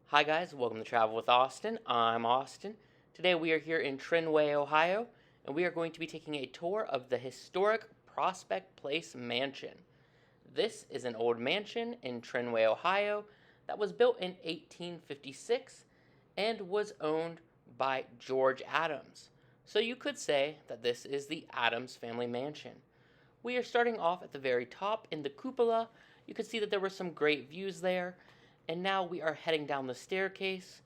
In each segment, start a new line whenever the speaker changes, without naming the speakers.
Hi guys, welcome to Travel with Austin. I'm Austin. Today we are here in Trinway, Ohio, and we are going to be taking a tour of the historic Prospect Place Mansion. This is an old mansion in Trinway, Ohio that was built in 1856 and was owned by George Adams. So you could say that this is the Adams family mansion. We are starting off at the very top in the cupola. You can see that there were some great views there. And now we are heading down the staircase.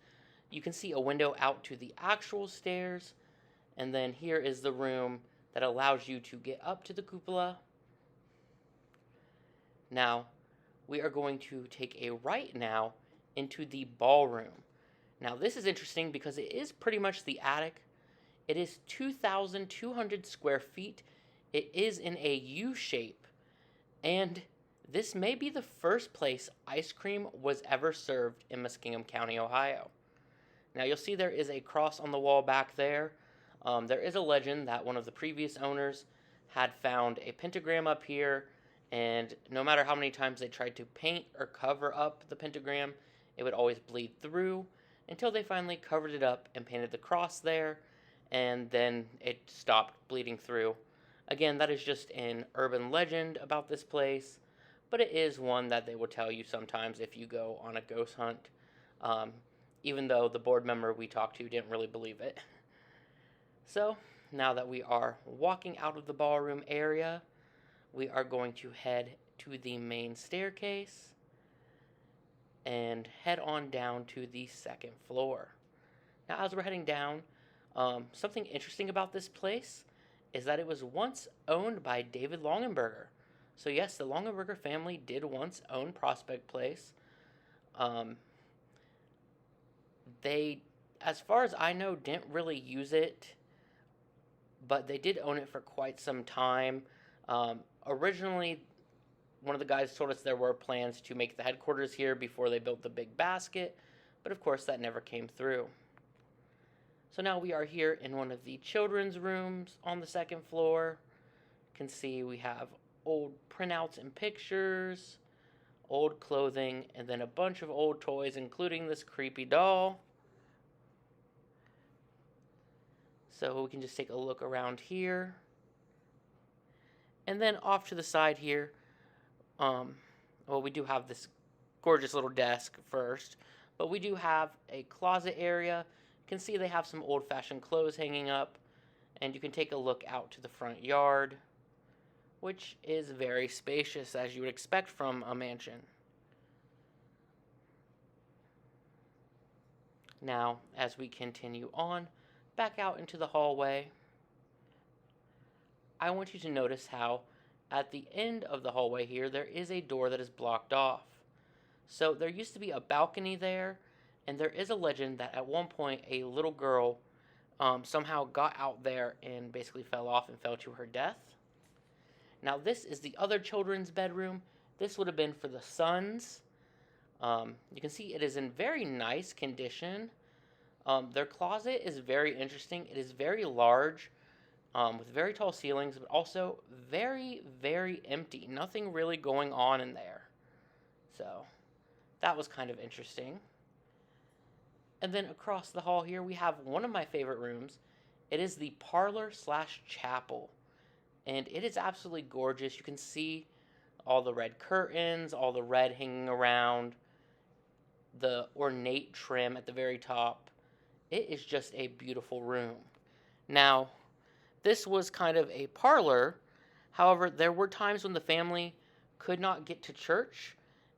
You can see a window out to the actual stairs. And then here is the room that allows you to get up to the cupola. Now, we are going to take a right now into the ballroom. Now, this is interesting because it is pretty much the attic. It is 2,200 square feet. It is in a U shape. And this may be the first place ice cream was ever served in Muskingum County, Ohio. Now you'll see there is a cross on the wall back there. There is a legend that one of the previous owners had found a pentagram up here, and no matter how many times they tried to paint or cover up the pentagram, it would always bleed through until they finally covered it up and painted the cross there, and then it stopped bleeding through. Again, that is just an urban legend about this place, but it is one that they will tell you sometimes if you go on a ghost hunt, even though the board member we talked to didn't really believe it. So, now that we are walking out of the ballroom area, we are going to head to the main staircase and head on down to the second floor. Now, as we're heading down, something interesting about this place is that it was once owned by David Longenberger. So yes, the Longenberger family did once own Prospect Place. They, as far as I know, didn't really use it, but they did own it for quite some time. Originally, one of the guys told us there were plans to make the headquarters here before they built the big basket, but of course that never came through. So now we are here in one of the children's rooms on the second floor. You can see we have old printouts and pictures, old clothing, and then a bunch of old toys, including this creepy doll. So we can just take a look around here. And then off to the side here, we do have this gorgeous little desk first, but we do have a closet area. You can see they have some old-fashioned clothes hanging up, and you can take a look out to the front yard, which is very spacious, as you would expect from a mansion. Now, as we continue on, back out into the hallway, I want you to notice how at the end of the hallway here, there is a door that is blocked off. So there used to be a balcony there, and there is a legend that at one point a little girl somehow got out there and basically fell off and fell to her death. Now this is the other children's bedroom. This would have been for the sons. You can see it is in very nice condition. Their closet is very interesting. It is very large, with very tall ceilings, but also very, very empty. Nothing really going on in there. So that was kind of interesting. And then across the hall here, we have one of my favorite rooms. It is the parlor/chapel. And it is absolutely gorgeous. You can see all the red curtains, all the red hanging around, the ornate trim at the very top. It is just a beautiful room. Now, this was kind of a parlor. However, there were times when the family could not get to church,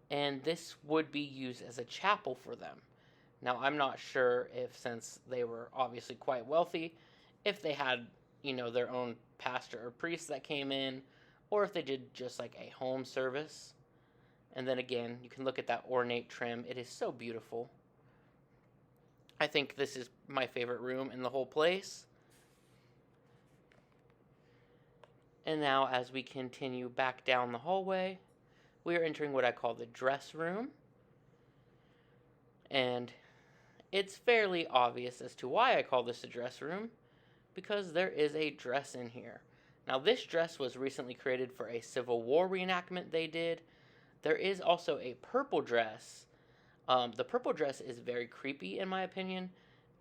and this would be used as a chapel for them. Now, I'm not sure if, since they were obviously quite wealthy, if they had, their own pastor or priest that came in, or if they did just like a home service. And then again, you can look at that ornate trim. It is so beautiful. I think this is my favorite room in the whole place. And now as we continue back down the hallway, we are entering what I call the dress room. And it's fairly obvious as to why I call this a dress room, because there is a dress in here. Now this dress was recently created for a Civil War reenactment they did. There is also a purple dress The purple dress is very creepy in my opinion,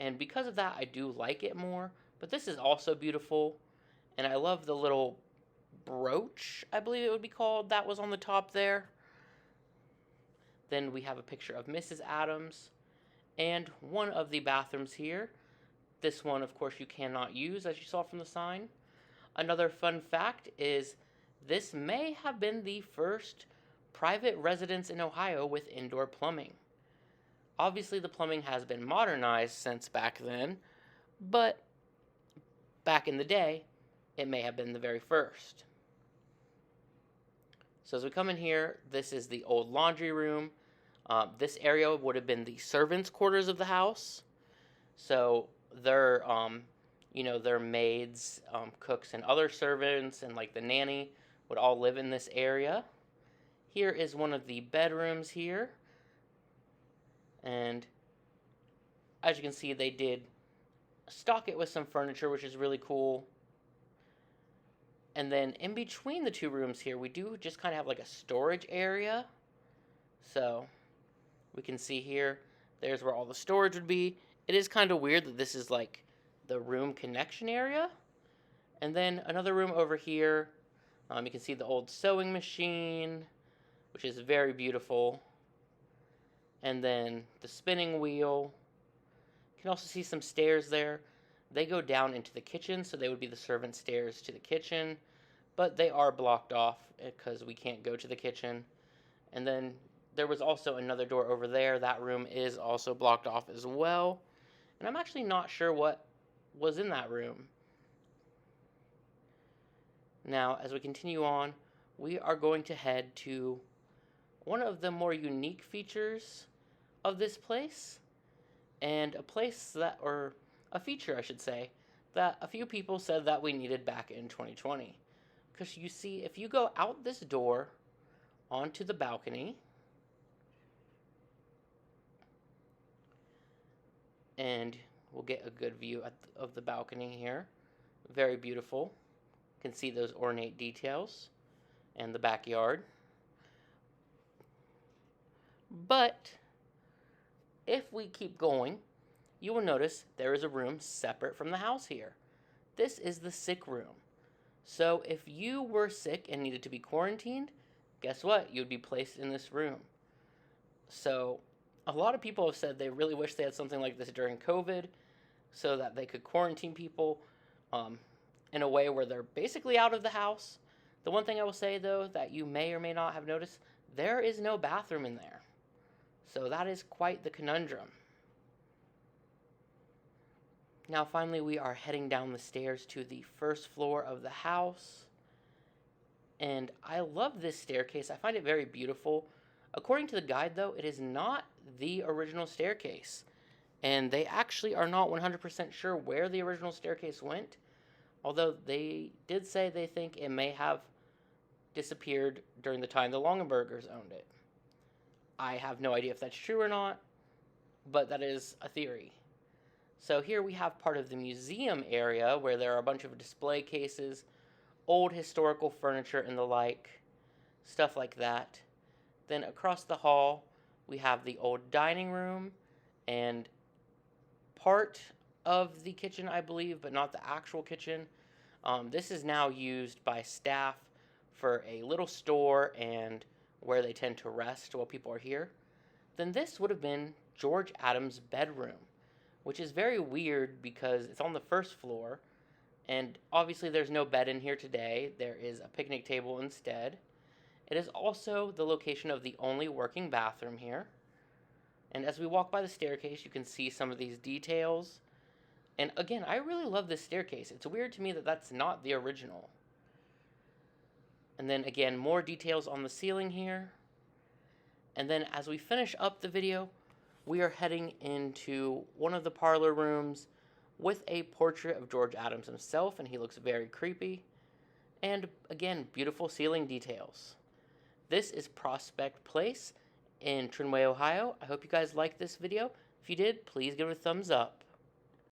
and because of that, I do like it more. But this is also beautiful, and I love the little brooch, I believe it would be called, that was on the top there. Then we have a picture of Mrs. Adams, and one of the bathrooms here. This one, of course, you cannot use, as you saw from the sign. Another fun fact is this may have been the first private residence in Ohio with indoor plumbing. Obviously, the plumbing has been modernized since back then, but back in the day, it may have been the very first. So as we come in here, this is the old laundry room. This area would have been the servants' quarters of the house. So their, their maids, cooks, and other servants, and like the nanny would all live in this area. Here is one of the bedrooms here. And as you can see, they did stock it with some furniture, which is really cool. And then in between the two rooms here, we do just kind of have like a storage area. So we can see here, there's where all the storage would be. It is kind of weird that this is like the room connection area. And then another room over here, you can see the old sewing machine, which is very beautiful. And then the spinning wheel. You can also see some stairs there. They go down into the kitchen, so they would be the servant stairs to the kitchen. But they are blocked off because we can't go to the kitchen. And then there was also another door over there. That room is also blocked off as well. And I'm actually not sure what was in that room. Now, as we continue on, we are going to head to one of the more unique features of this place, and a place that, or a feature I should say, that a few people said that we needed back in 2020. Because you see, if you go out this door onto the balcony, and we'll get a good view of the balcony here, very beautiful. You can see those ornate details and the backyard. But if we keep going, you will notice there is a room separate from the house here. This is the sick room. So if you were sick and needed to be quarantined, guess what? You'd be placed in this room. So a lot of people have said they really wish they had something like this during COVID so that they could quarantine people in a way where they're basically out of the house. The one thing I will say, though, that you may or may not have noticed, there is no bathroom in there. So that is quite the conundrum. Now finally we are heading down the stairs to the first floor of the house. And I love this staircase. I find it very beautiful. According to the guide though, it is not the original staircase. And they actually are not 100% sure where the original staircase went. Although they did say they think it may have disappeared during the time the Longenbergers owned it. I have no idea if that's true or not, but that is a theory. So here we have part of the museum area where there are a bunch of display cases, old historical furniture and the like, stuff like that. Then across the hall we have the old dining room and part of the kitchen, I believe, but not the actual kitchen. This is now used by staff for a little store and where they tend to rest while people are here. Then this would have been George Adams' bedroom, which is very weird because it's on the first floor, and obviously there's no bed in here today. There is a picnic table instead. It is also the location of the only working bathroom here. And as we walk by the staircase, you can see some of these details. And again, I really love this staircase. It's weird to me that that's not the original. And then again, more details on the ceiling here. And then as we finish up the video, we are heading into one of the parlor rooms with a portrait of George Adams himself, and he looks very creepy. And again, beautiful ceiling details. This is Prospect Place in Trinway, Ohio. I hope you guys liked this video. If you did, please give it a thumbs up.